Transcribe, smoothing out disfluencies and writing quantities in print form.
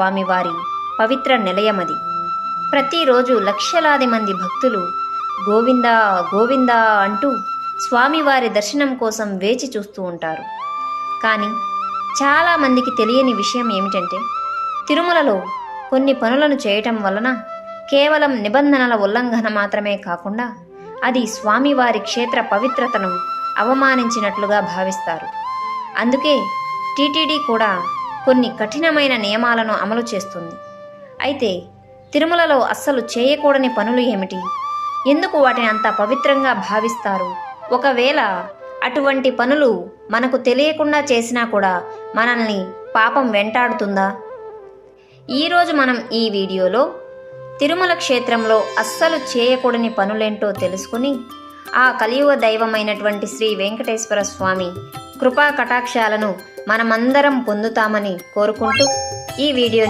స్వామివారి పవిత్ర నిలయమది. ప్రతిరోజు లక్షలాది మంది భక్తులు గోవిందా గోవిందా అంటూ స్వామివారి దర్శనం కోసం వేచి చూస్తూ ఉంటారు. కానీ చాలామందికి తెలియని విషయం ఏమిటంటే, తిరుమలలో కొన్ని పనులను చేయటం వలన కేవలం నిబంధనల ఉల్లంఘన మాత్రమే కాకుండా అది స్వామివారి క్షేత్ర పవిత్రతను అవమానించినట్లుగా భావిస్తారు. అందుకే టీటీడీ కూడా కొన్ని కఠినమైన నియమాలను అమలు చేస్తుంది. అయితే తిరుమలలో అస్సలు చేయకూడని పనులు ఏమిటి? ఎందుకు వాటిని అంత పవిత్రంగా భావిస్తారు? ఒకవేళ అటువంటి పనులు మనకు తెలియకుండా చేసినా కూడా మనల్ని పాపం వెంటాడుతుందా? ఈరోజు మనం ఈ వీడియోలో తిరుమల క్షేత్రంలో అస్సలు చేయకూడని పనులేంటో తెలుసుకుని ఆ కలియుగ దైవమైనటువంటి శ్రీ వెంకటేశ్వర స్వామి కృపా కటాక్షాలను మనమందరం పొందుతామని కోరుకుంటూ ఈ వీడియోని